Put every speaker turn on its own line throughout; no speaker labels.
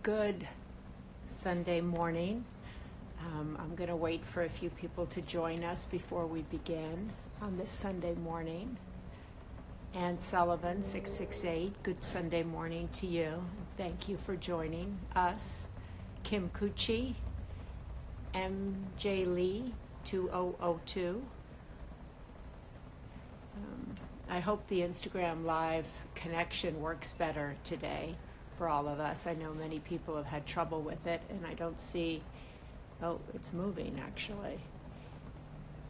Good Sunday morning. I'm going to wait for a few people to join us before we begin on this Sunday morning. Ann Sullivan, 668, good Sunday morning to you. Thank you for joining us. Kim Cucci, MJ Lee, 2002. I hope the Instagram Live connection works better today for all of us. I know many people have had trouble with it, and I don't see, oh, it's moving actually.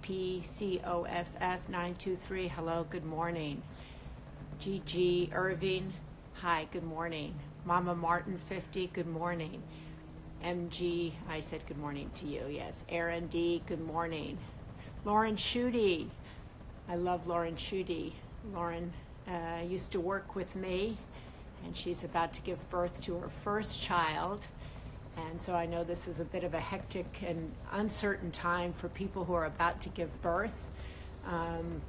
PCOFF 923, hello, good morning. GG Irving, hi, good morning. Mama Martin 50, good morning. MG, I said good morning to you, yes. Aaron D, good morning. Lauren Schutte, I love Lauren Schutte. Lauren used to work with me, and she's about to give birth to her first child. And so I know this is a bit of a hectic and uncertain time for people who are about to give birth. And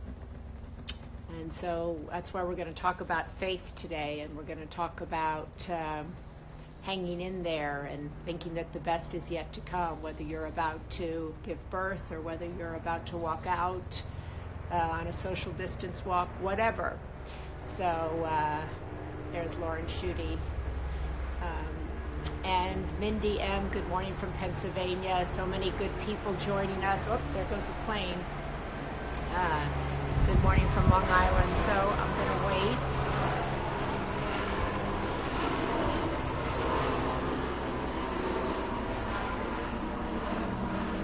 so that's why we're going to talk about faith today, and we're going to talk about hanging in there and thinking that the best is yet to come, whether you're about to give birth or whether you're about to walk out on a social distance walk, whatever. So there's Lauren Schutte. And Mindy M., good morning from Pennsylvania. So many good people joining us. Oh, there goes a plane. Good morning from Long Island. So I'm going to wait.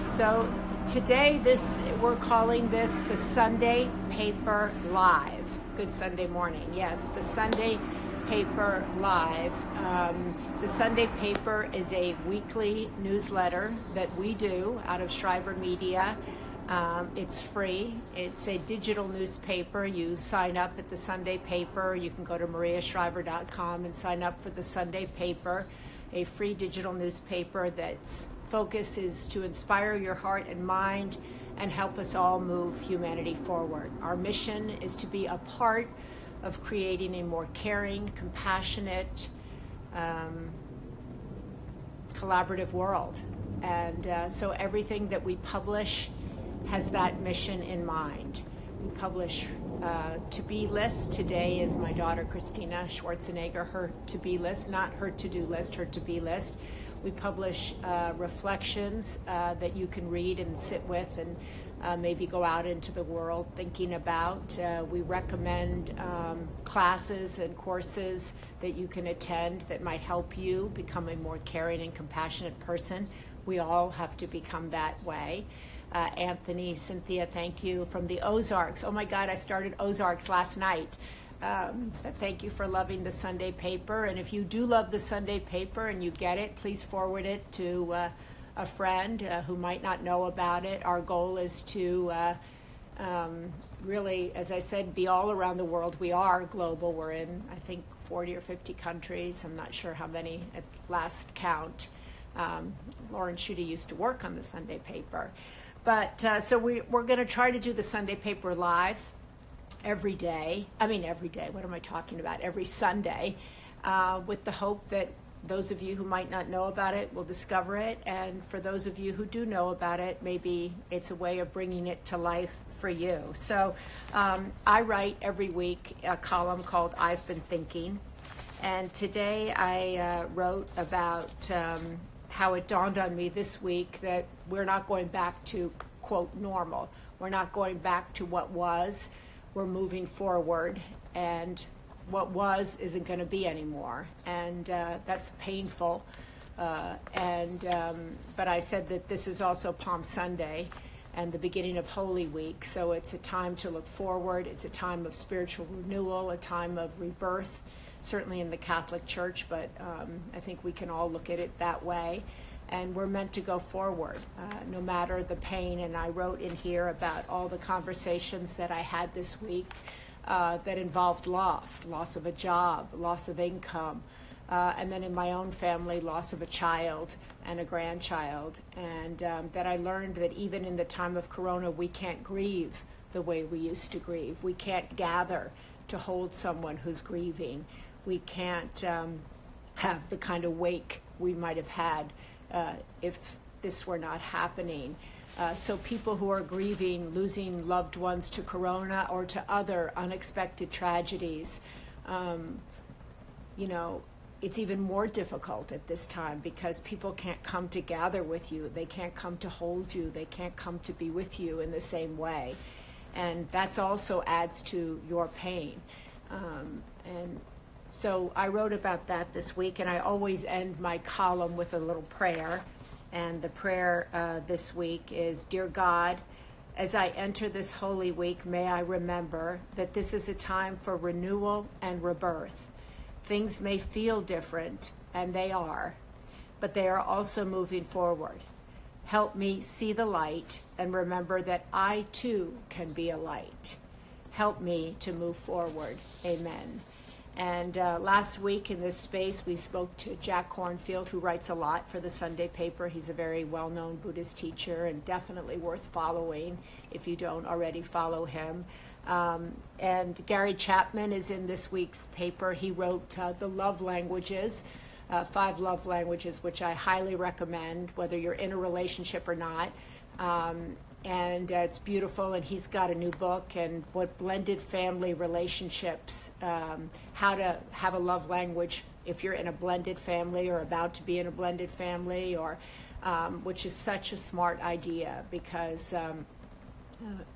So today, we're calling this the Sunday Paper Live. Good Sunday morning. Yes, the Sunday Paper Live. The Sunday Paper is a weekly newsletter that we do out of Shriver Media. It's free. It's a digital newspaper. You sign up at the Sunday Paper. You can go to mariashriver.com and sign up for the Sunday Paper, a free digital newspaper that's focus is to inspire your heart and mind and help us all move humanity forward. Our mission is to be a part of creating a more caring, compassionate, collaborative world. And so everything that we publish has that mission in mind. We publish to-be lists. Today is my daughter Christina Schwarzenegger, her to-be list, not her to-do list, her to-be list. We publish reflections that you can read and sit with and maybe go out into the world thinking about. We recommend classes and courses that you can attend that might help you become a more caring and compassionate person. We all have to become that way. Anthony, Cynthia, thank you from the Ozarks. Oh my God, I started Ozarks last night. Thank you for loving the Sunday Paper. And if you do love the Sunday Paper and you get it, please forward it to a friend who might not know about it. Our goal is to really, as I said, be all around the world. We are global. We're in, I think, 40 or 50 countries. I'm not sure how many at last count. Lauren Schutte used to work on the Sunday Paper. But so we're going to try to do the Sunday Paper live every day. What am I talking about? Every Sunday, with the hope that those of you who might not know about it will discover it. And for those of you who do know about it, maybe it's a way of bringing it to life for you. So I write every week a column called I've Been Thinking. And today I wrote about how it dawned on me this week that we're not going back to, quote, normal. We're not going back to what was. We're moving forward, and what was isn't going to be anymore. And that's painful. But I said that this is also Palm Sunday and the beginning of Holy Week. So it's a time to look forward. It's a time of spiritual renewal, a time of rebirth, certainly in the Catholic Church, but I think we can all look at it that way. And we're meant to go forward, no matter the pain. And I wrote in here about all the conversations that I had this week that involved loss of a job, loss of income, and then in my own family, loss of a child and a grandchild. And that I learned that even in the time of Corona, we can't grieve the way we used to grieve. We can't gather to hold someone who's grieving. We can't have the kind of wake we might have had if this were not happening. So people who are grieving, losing loved ones to corona or to other unexpected tragedies, you know, it's even more difficult at this time because people can't come to gather with you. They can't come to hold you. They can't come to be with you in the same way. And that's also adds to your pain. And so I wrote about that this week, and I always end my column with a little prayer. And the prayer this week is, Dear God, as I enter this holy week, may I remember that this is a time for renewal and rebirth. Things may feel different, and they are, but they are also moving forward. Help me see the light and remember that I too can be a light. Help me to move forward. Amen. And last week in this space, we spoke to Jack Kornfield, who writes a lot for the Sunday paper. He's a very well-known Buddhist teacher and definitely worth following if you don't already follow him. And Gary Chapman is in this week's paper. He wrote the love languages, 5 love languages, which I highly recommend, whether you're in a relationship or not. And it's beautiful, and he's got a new book, and what blended family relationships, how to have a love language if you're in a blended family or about to be in a blended family, or which is such a smart idea because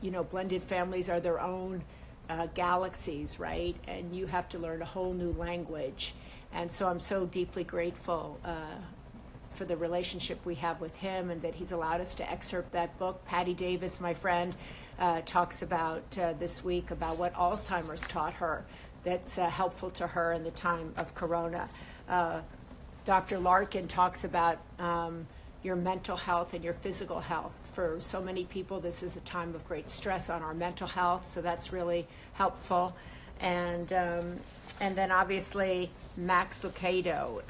you know, blended families are their own galaxies, right? And you have to learn a whole new language. And so I'm so deeply grateful for the relationship we have with him and that he's allowed us to excerpt that book. Patty Davis, my friend, talks about this week about what Alzheimer's taught her that's helpful to her in the time of corona. Dr. Larkin talks about your mental health and your physical health. For so many people, this is a time of great stress on our mental health, so that's really helpful. And then obviously Max Lucado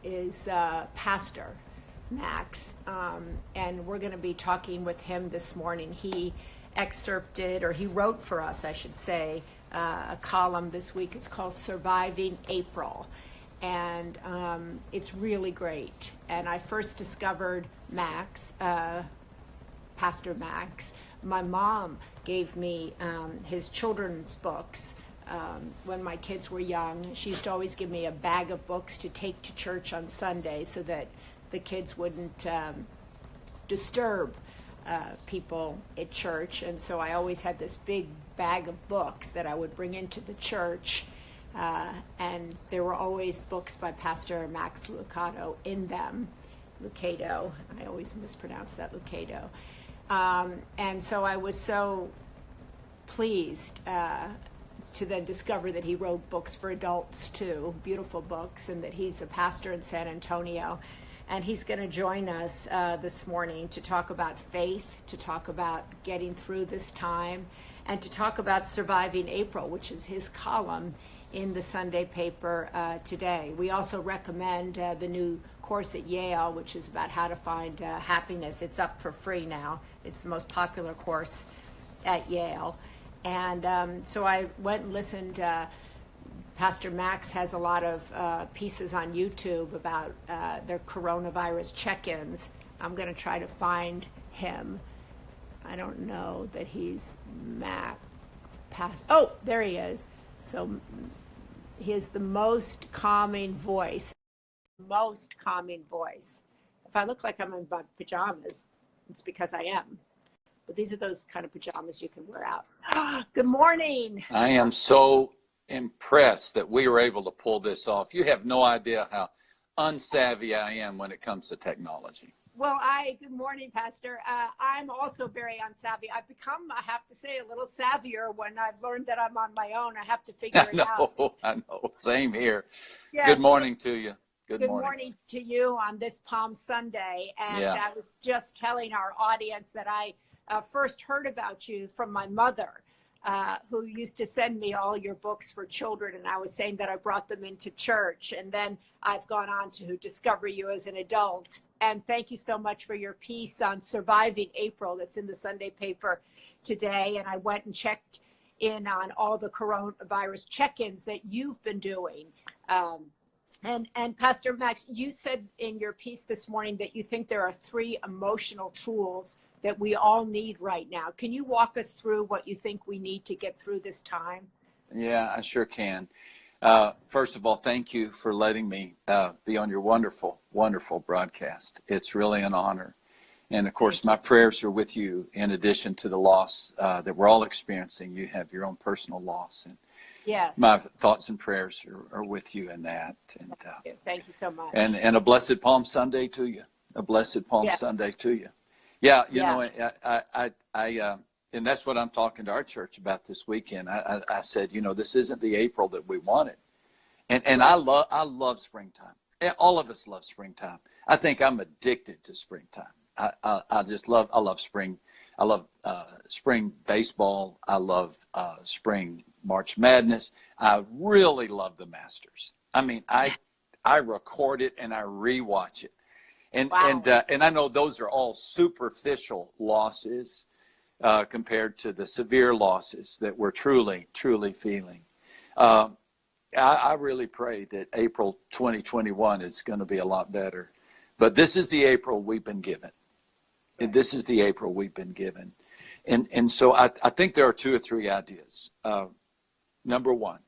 is Pastor Max, and we're going to be talking with him this morning. He excerpted, or he wrote for us, I should say, a column this week. It's called Surviving April, and it's really great. And I first discovered Max, Pastor Max. My mom gave me his children's books when my kids were young. She used to always give me a bag of books to take to church on Sunday so that the kids wouldn't disturb people at church. And so I always had this big bag of books that I would bring into the church. And there were always books by Pastor Max Lucado in them. Lucado, I always mispronounce that, Lucado. And so I was so pleased to then discover that he wrote books for adults too, beautiful books, and that he's a pastor in San Antonio. And he's going to join us this morning to talk about faith, to talk about getting through this time, and to talk about Surviving April, which is his column in the Sunday paper today. We also recommend the new course at Yale, which is about how to find happiness. It's up for free now. It's the most popular course at Yale. And so I went and listened. Pastor Max has a lot of pieces on YouTube about their coronavirus check-ins. I'm going to try to find him. I don't know that he's Max. Oh, there he is. So he has the most calming voice. Most calming voice. If I look like I'm in my pajamas, it's because I am. But these are those kind of pajamas you can wear out. Good morning.
I am so impressed that we were able to pull this off. You have no idea how unsavvy I am when it comes to technology.
Well, good morning, Pastor. I'm also very unsavvy. I've become, I have to say, a little savvier when I've learned that I'm on my own. I have to figure it out.
I know. Same here.
Yes.
Good morning to you.
Good morning to you on this Palm Sunday. And I was just telling our audience that I first heard about you from my mother, who used to send me all your books for children. And I was saying that I brought them into church. And then I've gone on to discover you as an adult. And thank you so much for your piece on Surviving April that's in the Sunday paper today. And I went and checked in on all the coronavirus check-ins that you've been doing And Pastor Max, you said in your piece this morning that you think there are 3 emotional tools that we all need right now. Can you walk us through what you think we need to get through this time?
Yeah, I sure can. First of all, thank you for letting me be on your wonderful, wonderful broadcast. It's really an honor. And of course, my prayers are with you in addition to the loss that we're all experiencing. You have your own personal loss. And
Yes.
my thoughts and prayers are with you in that. And
Thank you so much.
And a blessed Palm Sunday to you. A blessed Palm Sunday to you. Yeah, you know, and that's what I'm talking to our church about this weekend. I said, you know, this isn't the April that we wanted. And I love springtime. All of us love springtime. I think I'm addicted to springtime. I love spring. I love spring baseball. I love spring March Madness. I really love the Masters. I mean, I record it and I rewatch it. And I know those are all superficial losses compared to the severe losses that we're truly, truly feeling. I really pray that April 2021 is going to be a lot better. But this is the April we've been given. And this is the April we've been given. And so I think there are 2 or 3 ideas. Number 1,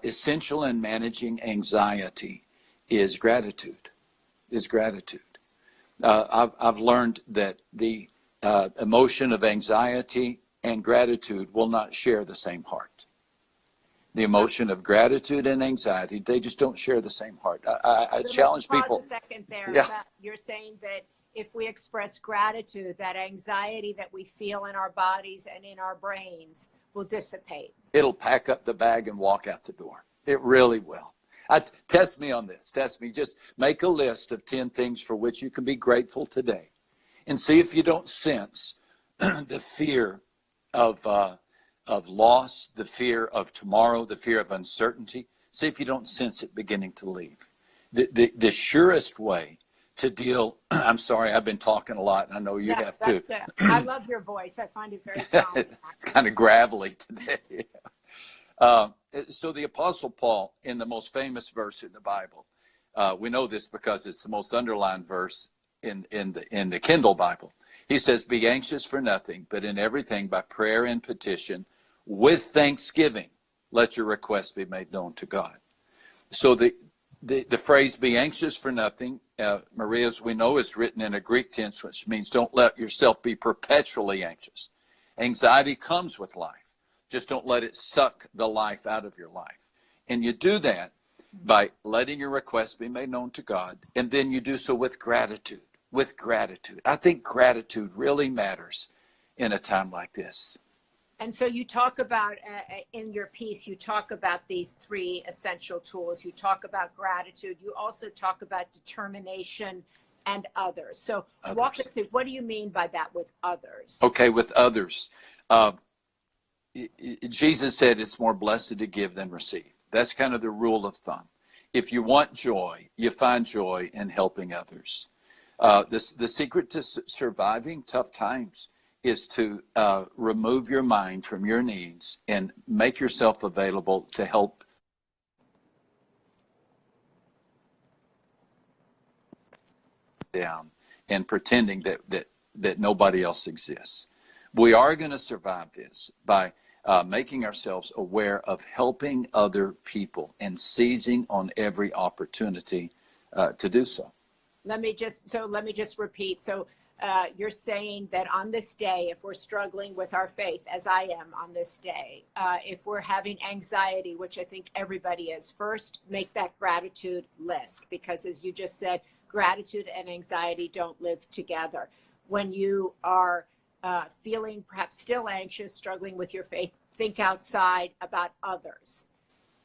essential in managing anxiety is gratitude. I've learned that the emotion of anxiety and gratitude will not share the same heart. The emotion of gratitude and anxiety, they just don't share the same heart. I challenge people.
Pause a second there.
Yeah.
You're saying that if we express gratitude, that anxiety that we feel in our bodies and in our brains will dissipate.
It'll pack up the bag and walk out the door. It really will. Test me on this. Test me. Just make a list of 10 things for which you can be grateful today, and see if you don't sense the fear of loss, the fear of tomorrow, the fear of uncertainty. See if you don't sense it beginning to leave. The surest way to deal. I'm sorry, I've been talking a lot, and I know you have too.
I love your voice. I find it very calming.
It's kind of gravelly today. So the Apostle Paul, in the most famous verse in the Bible, we know this because it's the most underlined verse in the Kindle Bible. He says, "Be anxious for nothing, but in everything by prayer and petition, with thanksgiving, let your requests be made known to God." So the phrase "be anxious for nothing," Maria, as we know, is written in a Greek tense, which means don't let yourself be perpetually anxious. Anxiety comes with life. Just don't let it suck the life out of your life. And you do that by letting your requests be made known to God, and then you do so with gratitude. With gratitude. I think gratitude really matters in a time like this.
And so you talk about, in your piece, you talk about these 3 essential tools. You talk about gratitude. You also talk about determination and others. So walk us through, what do you mean by that, with others?
Okay, with others. Jesus said it's more blessed to give than receive. That's kind of the rule of thumb. If you want joy, you find joy in helping others. The secret to surviving tough times is to remove your mind from your needs and make yourself available to help. Down and pretending that nobody else exists. We are going to survive this by making ourselves aware of helping other people and seizing on every opportunity to do so.
Let me just repeat. So you're saying that on this day, if we're struggling with our faith, as I am on this day, if we're having anxiety, which I think everybody is, first make that gratitude list, because as you just said, gratitude and anxiety don't live together. When you are feeling perhaps still anxious, struggling with your faith, think outside about others.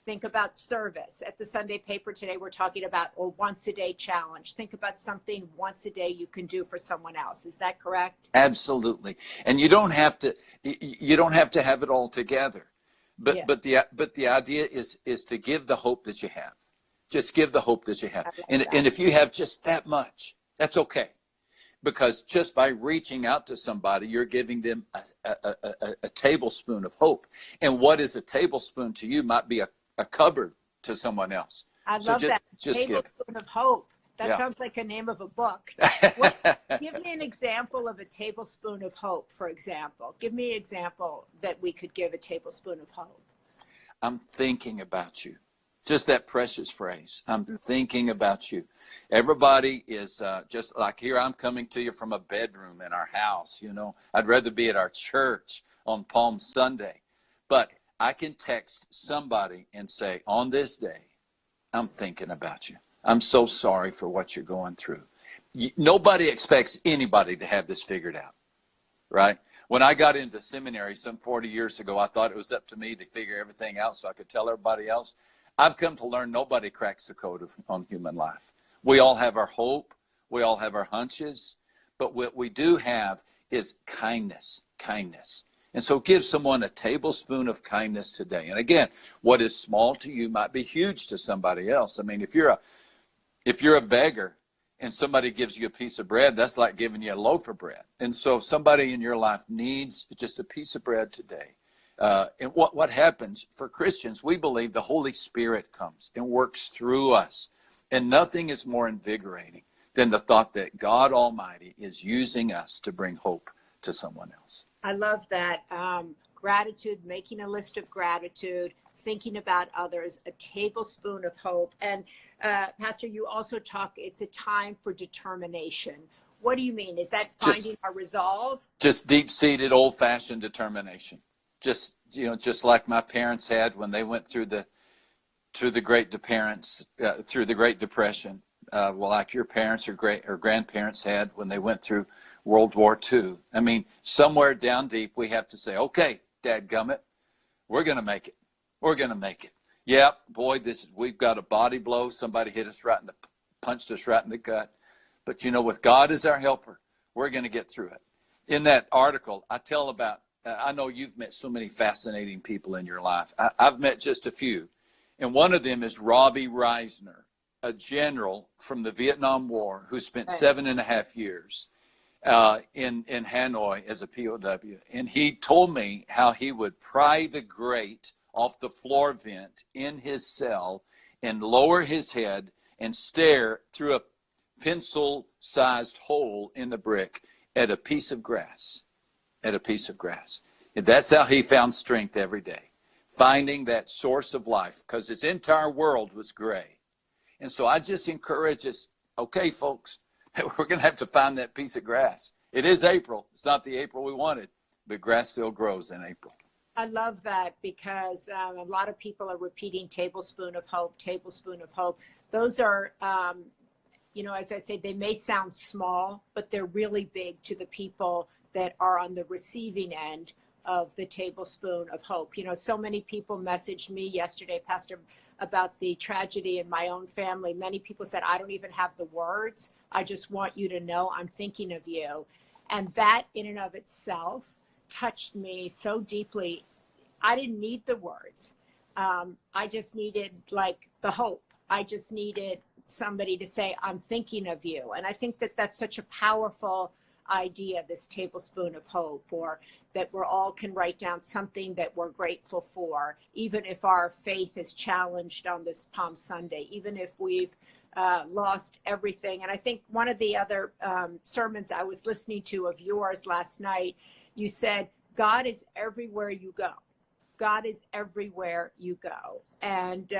Think about service. At the Sunday paper today, we're talking about a once a day challenge. Think about something once a day you can do for someone else. Is that correct?
Absolutely. And you don't have to have it all together. But the idea is to give the hope that you have. Just give the hope that you have. And if you have just that much, that's okay. Because just by reaching out to somebody, you're giving them a tablespoon of hope. And what is a tablespoon to you might be a cupboard to someone else.
I
So
love that.
just give.
Tablespoon of Hope. That
Yeah.
sounds like a name of a book. Give me an example of a tablespoon of hope, for example. Give me an example that we could give a tablespoon of hope.
I'm thinking about you. Just that precious phrase. I'm thinking about you. Everybody is just like here, I'm coming to you from a bedroom in our house. I'd rather be at our church on Palm Sunday. But I can text somebody and say, on this day, I'm thinking about you. I'm so sorry for what you're going through. Nobody expects anybody to have this figured out, right? When I got into seminary some 40 years ago, I thought it was up to me to figure everything out so I could tell everybody else. I've come to learn nobody cracks the code on human life. We all have our hope. We all have our hunches. But what we do have is kindness. And so give someone a tablespoon of kindness today. And again, what is small to you might be huge to somebody else. I mean, if you're a beggar and somebody gives you a piece of bread, that's like giving you a loaf of bread. And so if somebody in your life needs just a piece of bread today, and what happens for Christians, we believe the Holy Spirit comes and works through us. And nothing is more invigorating than the thought that God Almighty is using us to bring hope to someone else.
I love that. Gratitude, making a list of gratitude, thinking about others, a tablespoon of hope. And Pastor, you also talk, it's a time for determination. What do you mean? Is that finding our resolve? Just
deep-seated, old-fashioned determination. Just like my parents had when they went through the Great Depression. Like your parents or grandparents had when they went through World War II. I mean, somewhere down deep, we have to say, okay, dadgummit, we're going to make it. We're going to make it. Yeah, boy, we've got a body blow. Somebody punched us right in the gut. But with God as our helper, we're going to get through it. In that article, I tell about, I know you've met so many fascinating people in your life. I've met just a few. And one of them is Robbie Reisner, a general from the Vietnam War who spent 7.5 years in Hanoi as a POW. And he told me how he would pry the grate off the floor vent in his cell and lower his head and stare through a pencil-sized hole in the brick at a piece of grass. And that's how he found strength every day, finding that source of life, because his entire world was gray. And so I just encourage us, okay, folks, we're going to have to find that piece of grass. It is April. It's not the April we wanted, but grass still grows in April.
I love that because a lot of people are repeating tablespoon of hope. Those are, as I say, they may sound small, but they're really big to the people that are on the receiving end of the tablespoon of hope. So many people messaged me yesterday, Pastor, about the tragedy in my own family. Many people said, I don't even have the words. I just want you to know I'm thinking of you. And that in and of itself touched me so deeply. I didn't need the words. I just needed the hope. I just needed somebody to say, I'm thinking of you. And I think that that's such a powerful idea, this tablespoon of hope, or that we're all can write down something that we're grateful for, even if our faith is challenged on this Palm Sunday, even if we've lost everything. And I think one of the other sermons I was listening to of yours last night, you said, God is everywhere you go. God is everywhere you go. And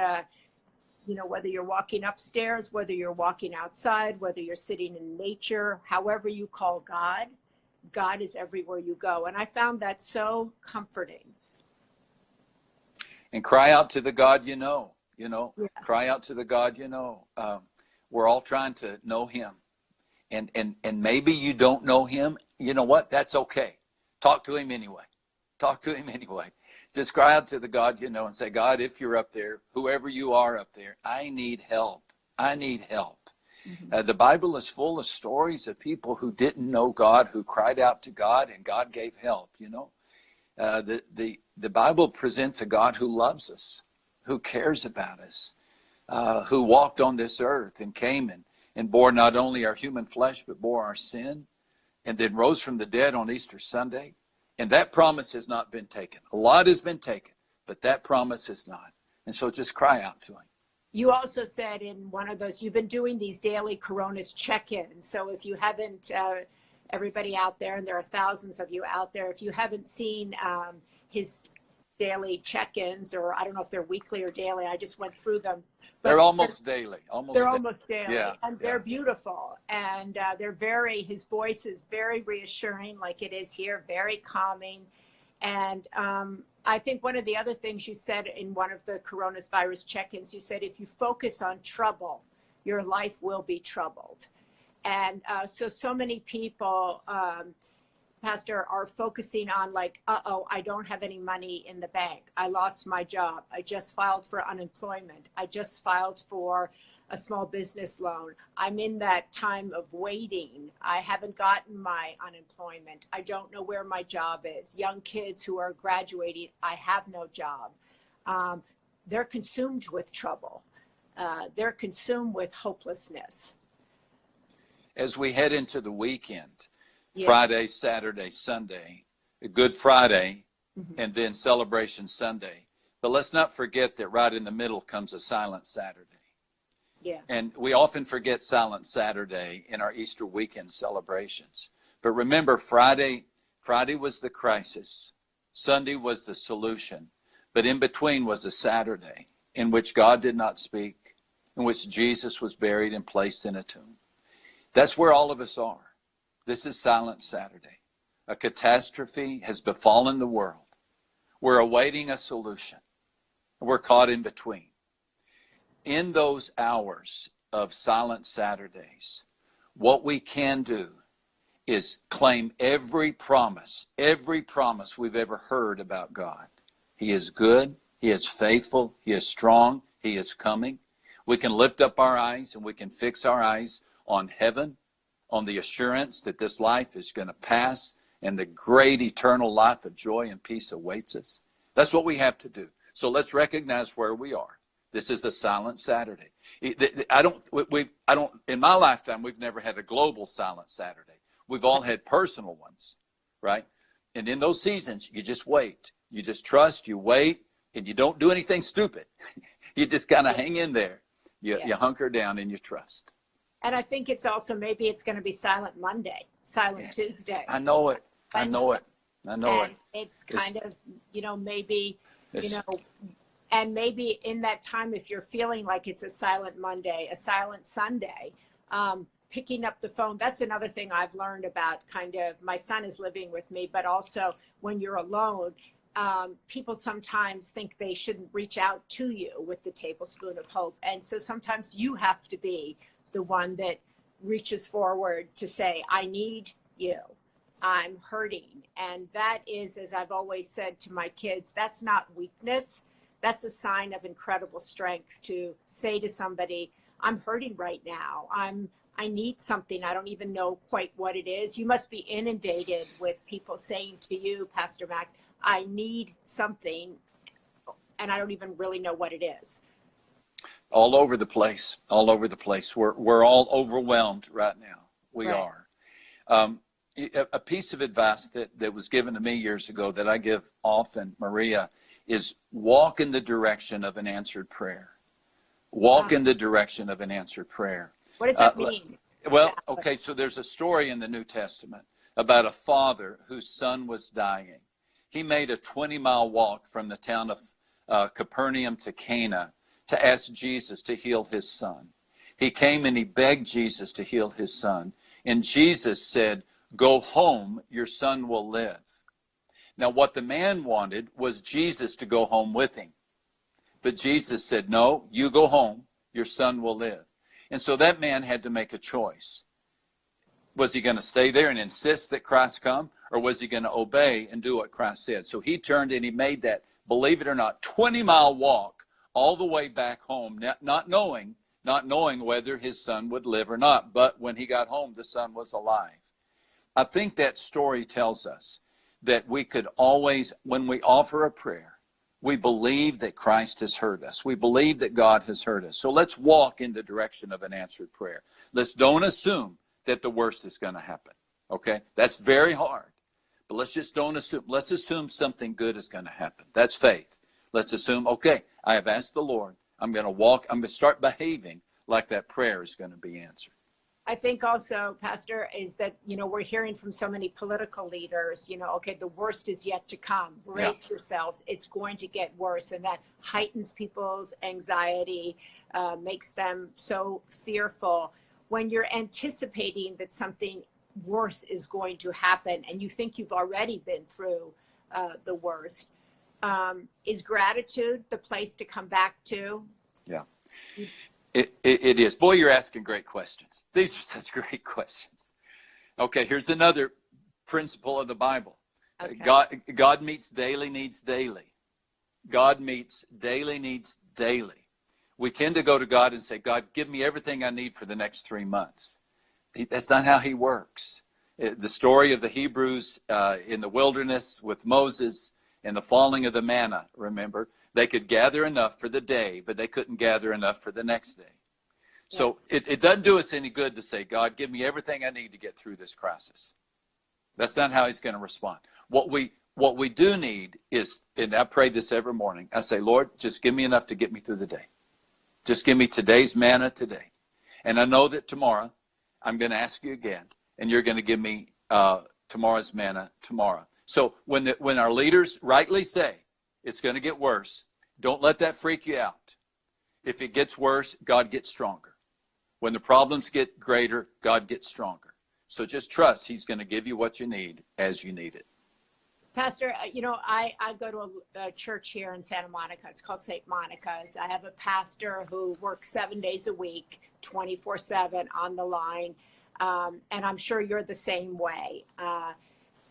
whether you're walking upstairs, whether you're walking outside, whether you're sitting in nature, however you call God, God is everywhere you go. And I found that so comforting.
And cry out to the God you know.
Yeah.
Cry out to the God you know. We're all trying to know him. And maybe you don't know him. You know what? That's okay. Talk to him anyway. Just cry out to the God you know and say, God, if you're up there, whoever you are up there, I need help. Mm-hmm. The Bible is full of stories of people who didn't know God, who cried out to God, and God gave help. The Bible presents a God who loves us, who cares about us, who walked on this earth and came and bore not only our human flesh, but bore our sin, and then rose from the dead on Easter Sunday. And that promise has not been taken. A lot has been taken, but that promise has not. And so just cry out to him.
You also said in one of those, you've been doing these daily Coronas check-ins. So if you haven't, everybody out there, and there are thousands of you out there, if you haven't seen his daily check-ins, or I don't know if they're weekly or daily, I just went through them. But
they're almost daily.
They're almost daily.
Yeah,
and they're beautiful. And his voice is very reassuring, like it is here, very calming. And I think one of the other things you said in one of the coronavirus check-ins, you said, if you focus on trouble, your life will be troubled. And so many people, Pastor, are focusing on like, I don't have any money in the bank. I lost my job. I just filed for unemployment. I just filed for a small business loan. I'm in that time of waiting. I haven't gotten my unemployment. I don't know where my job is. Young kids who are graduating, I have no job. They're consumed with trouble. They're consumed with hopelessness.
As we head into the weekend, Friday, Saturday, Sunday, Good Friday, and then Celebration Sunday. But let's not forget that right in the middle comes a Silent Saturday.
Yeah.
And we often forget Silent Saturday in our Easter weekend celebrations. But remember, Friday was the crisis. Sunday was the solution. But in between was a Saturday in which God did not speak, in which Jesus was buried and placed in a tomb. That's where all of us are. This is Silent Saturday. A catastrophe has befallen the world. We're awaiting a solution. We're caught in between. In those hours of Silent Saturdays, what we can do is claim every promise we've ever heard about God. He is good. He is faithful. He is strong. He is coming. We can lift up our eyes and we can fix our eyes on heaven, on the assurance that this life is going to pass and the great eternal life of joy and peace awaits us. That's what we have to do. So let's recognize where we are. This is a Silent Saturday. I don't, in my lifetime, we've never had a global Silent Saturday. We've all had personal ones, right? And in those seasons, you just wait. You just trust, you wait, and you don't do anything stupid. You just kind of hang in there. You hunker down and you trust.
And I think it's also, maybe it's going to be Silent Monday, Silent Tuesday.
I know it. I know it.
It's kind of, maybe, and maybe in that time, if you're feeling like it's a Silent Monday, a Silent Sunday, picking up the phone. That's another thing I've learned about my son is living with me, but also when you're alone, people sometimes think they shouldn't reach out to you with the tablespoon of hope. And so sometimes you have to be the one that reaches forward to say, I need you. I'm hurting. And that is, as I've always said to my kids, that's not weakness. That's a sign of incredible strength to say to somebody, I'm hurting right now. I need something. I don't even know quite what it is. You must be inundated with people saying to you, Pastor Max, I need something, and I don't even really know what it is.
All over the place. We're all overwhelmed right now. We are. A piece of advice that was given to me years ago that I give often, Maria, is walk in the direction of an answered prayer. Walk in the direction of an answered prayer.
What does that mean?
Well, okay, so there's a story in the New Testament about a father whose son was dying. He made a 20-mile walk from the town of Capernaum to Cana to ask Jesus to heal his son. He came and he begged Jesus to heal his son. And Jesus said, go home, your son will live. Now, what the man wanted was Jesus to go home with him. But Jesus said, no, you go home, your son will live. And so that man had to make a choice. Was he going to stay there and insist that Christ come? Or was he going to obey and do what Christ said? So he turned and he made that, believe it or not, 20-mile walk all the way back home, not knowing whether his son would live or not. But when he got home, the son was alive. I think that story tells us that we could always, when we offer a prayer, we believe that Christ has heard us. We believe that God has heard us. So let's walk in the direction of an answered prayer. Let's don't assume that the worst is going to happen. Okay? That's very hard. But let's just don't assume. Let's assume something good is going to happen. That's faith. Let's assume, okay, I have asked the Lord. I'm going to start behaving like that prayer is going to be answered.
I think also, Pastor, is that, we're hearing from so many political leaders, okay, the worst is yet to come. Brace yourselves. It's going to get worse. And that heightens people's anxiety, makes them so fearful. When you're anticipating that something worse is going to happen and you think you've already been through the worst, is gratitude the place to come back to?
Yeah. It is. Boy, you're asking great questions. These are such great questions. Okay, here's another principle of the Bible. Okay. God meets daily needs daily. God meets daily needs daily. We tend to go to God and say, God, give me everything I need for the next 3 months. That's not how he works. The story of the Hebrews in the wilderness with Moses and the falling of the manna, remember? They could gather enough for the day, but they couldn't gather enough for the next day. So it doesn't do us any good to say, God, give me everything I need to get through this crisis. That's not how he's going to respond. What we do need is, and I pray this every morning, I say, Lord, just give me enough to get me through the day. Just give me today's manna today. And I know that tomorrow I'm going to ask you again, and you're going to give me tomorrow's manna tomorrow. So when our leaders rightly say it's going to get worse, don't let that freak you out. If it gets worse, God gets stronger. When the problems get greater, God gets stronger. So just trust he's going to give you what you need as you need it.
Pastor, I go to a church here in Santa Monica. It's called St. Monica's. I have a pastor who works 7 days a week, 24/7 on the line. And I'm sure you're the same way.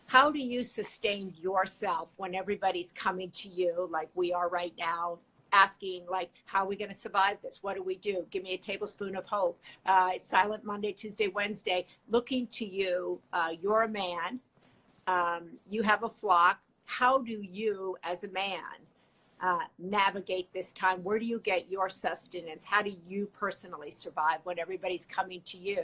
How do you sustain yourself when everybody's coming to you like we are right now, asking like, how are we going to survive this? What do we do? Give me a tablespoon of hope. It's Silent Monday, Tuesday, Wednesday, looking to you. You're a man. You have a flock. How do you, as a man, navigate this time? Where do you get your sustenance? How do you personally survive when everybody's coming to you?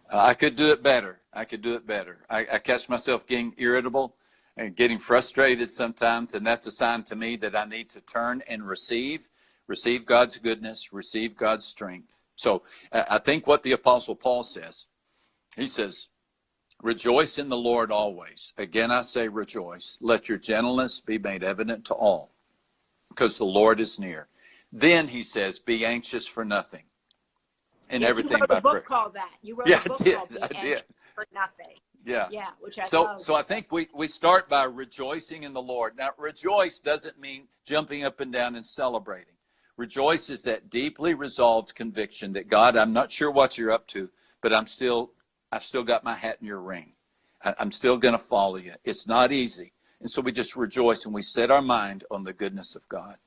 I could do it better. I catch myself getting irritable and getting frustrated sometimes, and that's a sign to me that I need to turn and receive God's goodness, receive God's strength. So I think what the Apostle Paul says, he says, rejoice in the Lord always. Again, I say rejoice. Let your gentleness be made evident to all, because the Lord is near. Then he says, be anxious for nothing. And
yes,
everything
you wrote
by
a book
prayer.
Called that. You wrote a book called Be
I
Anxious for Nothing.
Yeah.
Yeah, which I love.
So I think we start by rejoicing in the Lord. Now, rejoice doesn't mean jumping up and down and celebrating. Rejoice is that deeply resolved conviction that, God, I'm not sure what you're up to, but I've still got my hat in your ring. I'm still going to follow you. It's not easy. And so we just rejoice and we set our mind on the goodness of God.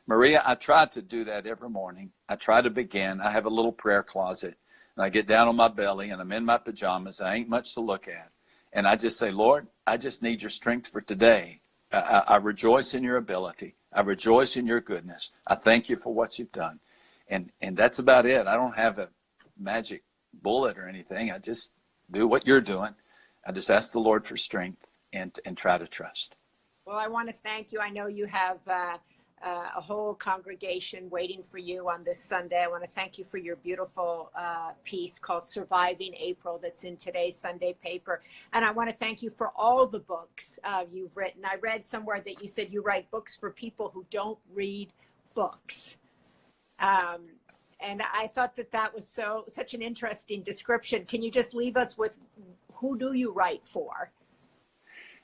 Maria, I try to do that every morning. I try to begin. I have a little prayer closet, and I get down on my belly, and I'm in my pajamas. I ain't much to look at. And I just say, Lord, I just need your strength for today. I rejoice in your ability. I rejoice in your goodness. I thank you for what you've done. And that's about it. I don't have a magic bullet or anything. I just do what you're doing. I just ask the Lord for strength and try to trust.
Well, I want to thank you. I know you have a whole congregation waiting for you on this Sunday. I want to thank you for your beautiful piece called Surviving April that's in today's Sunday paper. And I want to thank you for all the books you've written. I read somewhere that you said you write books for people who don't read books. And I thought that was such an interesting description. Can you just leave us with, who do you write for?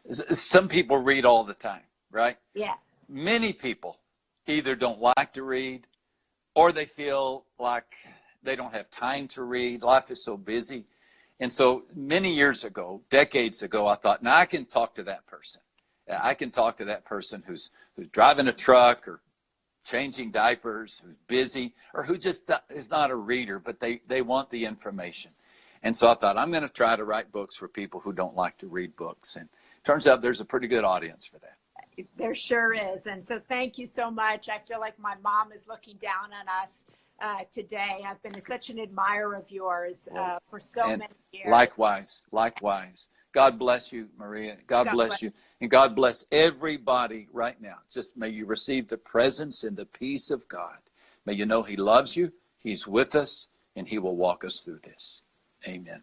Some people read all the time, right?
Yeah.
Many people either don't like to read or they feel like they don't have time to read. Life is so busy. And so many years ago, decades ago, I thought, now I can talk to that person. I can talk to that person who's driving a truck or changing diapers, who's busy, or who just is not a reader, but they want the information. And so I thought, I'm going to try to write books for people who don't like to read books. And it turns out there's a pretty good audience for that.
There sure is. And so thank you so much. I feel like my mom is looking down on us today. I've been such an admirer of yours for so many years.
Likewise. God bless you, Maria. God bless you. And God bless everybody right now. Just may you receive the presence and the peace of God. May you know he loves you, he's with us, and he will walk us through this. Amen.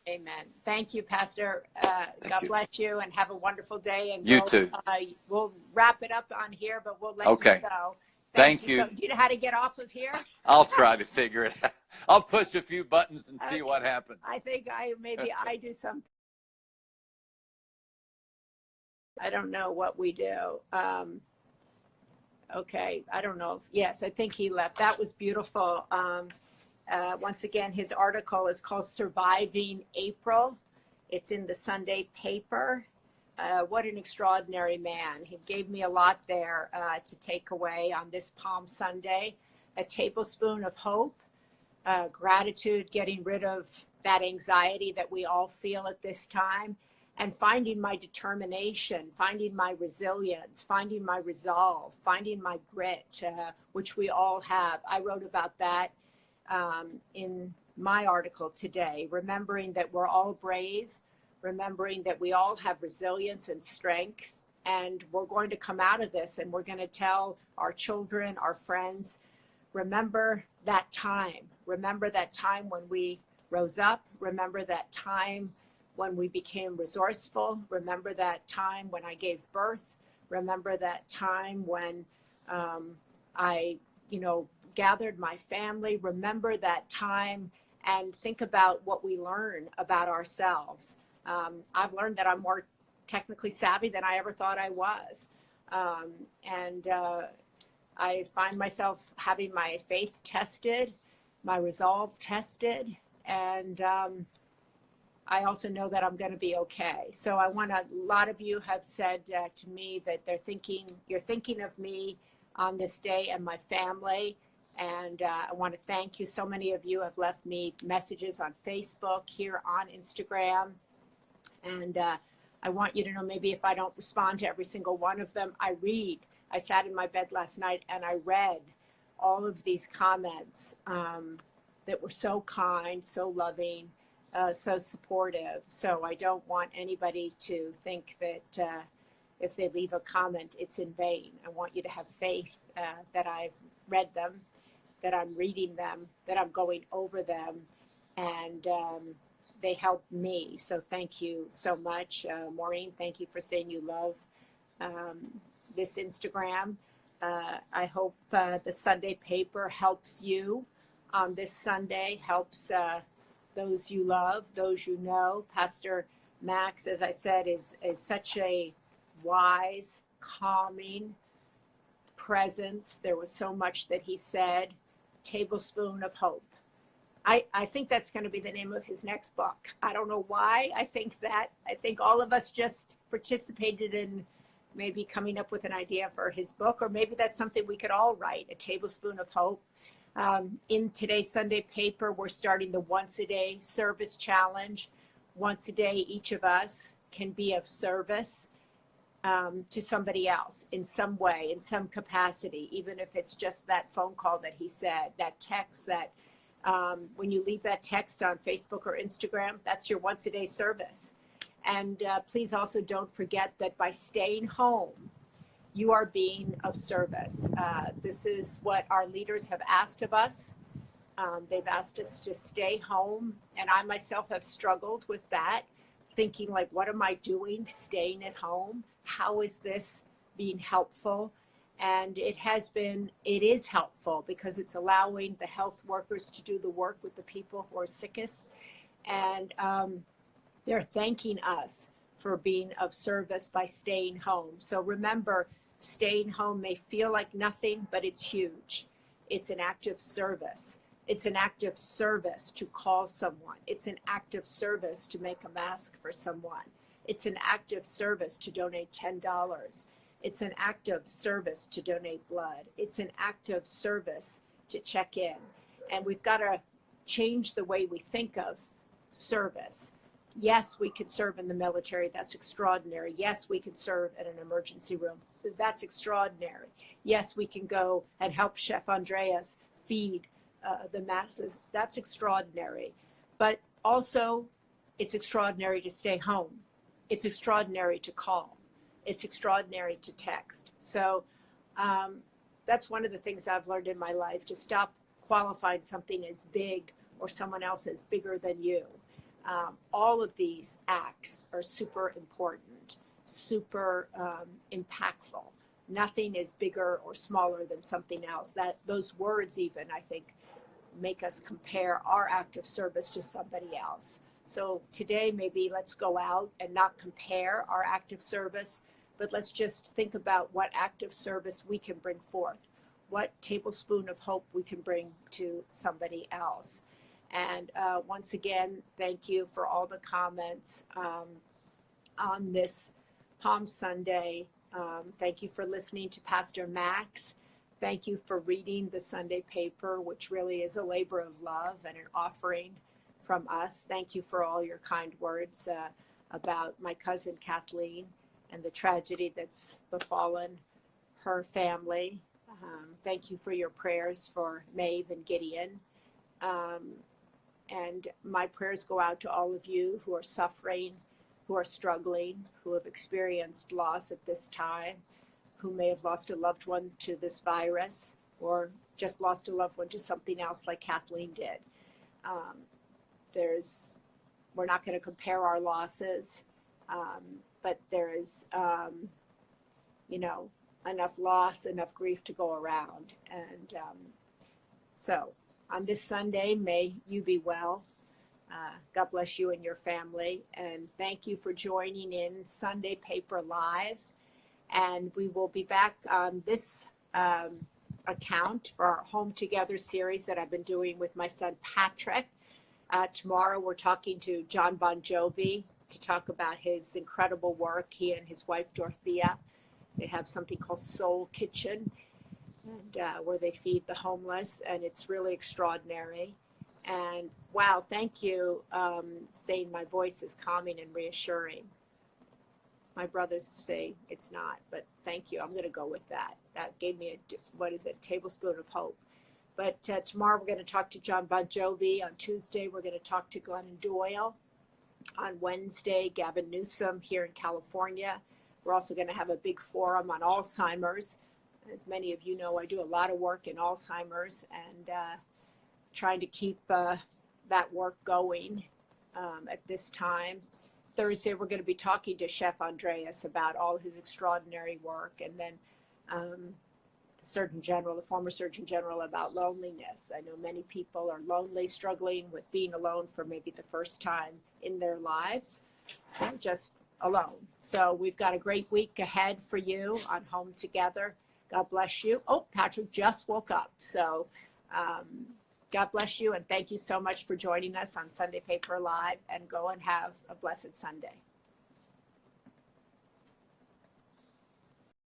Amen. Thank you, Pastor. God
you.
bless you, and have a wonderful day. And
You too.
We'll wrap it up on here, but we'll let
Okay.
you go.
Thank you.
So, do you know how to get off of here?
I'll try to figure it out. I'll push a few buttons and see what happens.
I think maybe I do something. I don't know what we do. Okay, I don't know. Yes, I think he left. That was beautiful. Once again, his article is called Surviving April. It's in the Sunday paper. What an extraordinary man. He gave me a lot there to take away on this Palm Sunday. A tablespoon of hope, gratitude, getting rid of that anxiety that we all feel at this time, and finding my determination, finding my resilience, finding my resolve, finding my grit, which we all have. I wrote about that in my article today, remembering that we're all brave, remembering that we all have resilience and strength, and we're going to come out of this and we're going to tell our children, our friends, remember that time. Remember that time when we rose up. Remember that time when we became resourceful. Remember that time when I gave birth. Remember that time when I, gathered my family. Remember that time and think about what we learn about ourselves. I've learned that I'm more technically savvy than I ever thought I was. I find myself having my faith tested, my resolve tested, and I also know that I'm going to be okay. So a lot of you have said to me that you're thinking of me on this day and my family. And I want to thank you. So many of you have left me messages on Facebook, here on Instagram. And I want you to know, maybe if I don't respond to every single one of them, I read. I sat in my bed last night and I read all of these comments that were so kind, so loving, so supportive. So I don't want anybody to think that if they leave a comment, it's in vain. I want you to have faith that I've read them, that I'm reading them, that I'm going over them, and they help me. So thank you so much. Maureen, thank you for saying you love this Instagram. I hope the Sunday paper helps you on this Sunday, helps those you love, those you know. Pastor Max, as I said, is such a wise, calming presence. There was so much that he said. Tablespoon of Hope. I think that's going to be the name of his next book. I don't know why I think that. I think all of us just participated in maybe coming up with an idea for his book, or maybe that's something we could all write, a tablespoon of hope. In today's Sunday paper, we're starting the once a day service challenge. Once a day, each of us can be of service to somebody else in some way, in some capacity, even if it's just that phone call that he said, that text that when you leave that text on Facebook or Instagram, that's your once a day service. And please also don't forget that by staying home, you are being of service. This is what our leaders have asked of us. They've asked us to stay home. And I myself have struggled with that, thinking like, what am I doing staying at home? How is this being helpful? And it is helpful because it's allowing the health workers to do the work with the people who are sickest. And they're thanking us for being of service by staying home. So remember, staying home may feel like nothing, but it's huge. It's an act of service. It's an act of service to call someone. It's an act of service to make a mask for someone. It's an act of service to donate $10. It's an act of service to donate blood. It's an act of service to check in. And we've got to change the way we think of service. Yes, we could serve in the military. That's extraordinary. Yes, we could serve at an emergency room. That's extraordinary. Yes, we can go and help Chef Andreas feed the masses. That's extraordinary. But also, it's extraordinary to stay home. It's extraordinary to call. It's extraordinary to text. So that's one of the things I've learned in my life, to stop qualifying something as big or someone else as bigger than you. All of these acts are super important, super impactful. Nothing is bigger or smaller than something else. That those words even, I think, make us compare our act of service to somebody else. So today, maybe let's go out and not compare our act of service, but let's just think about what act of service we can bring forth, what tablespoon of hope we can bring to somebody else. And once again, thank you for all the comments on this Palm Sunday. Thank you for listening to Pastor Max. Thank you for reading the Sunday paper, which really is a labor of love and an offering from us. Thank you for all your kind words about my cousin Kathleen and the tragedy that's befallen her family. Thank you for your prayers for Maeve and Gideon. And my prayers go out to all of you who are suffering, who are struggling, who have experienced loss at this time, who may have lost a loved one to this virus or just lost a loved one to something else like Kathleen did. We're not going to compare our losses, but there is, enough loss, enough grief to go around. And so on this Sunday, may you be well. God bless you and your family. And thank you for joining in Sunday Paper Live. And we will be back on this account for our Home Together series that I've been doing with my son Patrick. Tomorrow we're talking to John Bon Jovi to talk about his incredible work. He and his wife Dorothea, they have something called Soul Kitchen, and where they feed the homeless, and it's really extraordinary. And wow, thank you, saying my voice is calming and reassuring. My brothers say it's not, but thank you. I'm going to go with that. That gave me a tablespoon of hope. But tomorrow we're going to talk to John Bon Jovi. On Tuesday, we're going to talk to Glennon Doyle. On Wednesday, Gavin Newsom here in California. We're also going to have a big forum on Alzheimer's. As many of you know, I do a lot of work in Alzheimer's and trying to keep that work going at this time. Thursday, we're going to be talking to Chef Andreas about all his extraordinary work, and then the former Surgeon General, about loneliness. I know many people are lonely, struggling with being alone for maybe the first time in their lives, just alone. So we've got a great week ahead for you on Home Together. God bless you. Oh, Patrick just woke up. So God bless you, and thank you so much for joining us on Sunday Paper Live, and go and have a blessed Sunday.